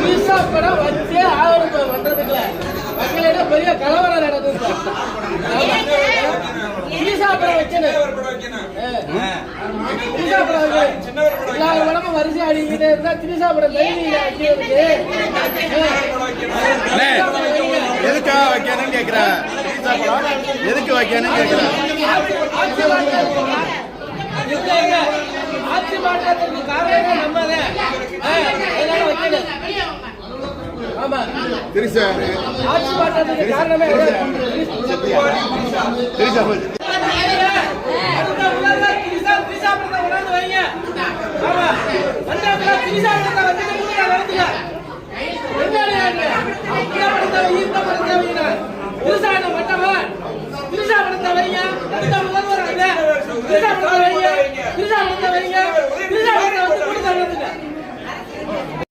திரிசா படம் வச்சே ஆவணம் பண்றதுக்குல மக்களிட பெரிய கலவரம் நடக்குது. திரிசா படம் வச்சேன் திரிசா படம் எல்லா படமும் வரிசை ஆடிக்கிட்டே இருந்தா திரிசா படம் எதுக்கா வைக்கணும்னு கேக்குறேன். எதுக்கு வைக்கணும்னு கேக்குறேன். ஆட்சி மாற்றத்துக்கு காரணம் நம்மதான். ஆமா ஆட்சி மாற்றத்துக்கு காரணமே வைங்க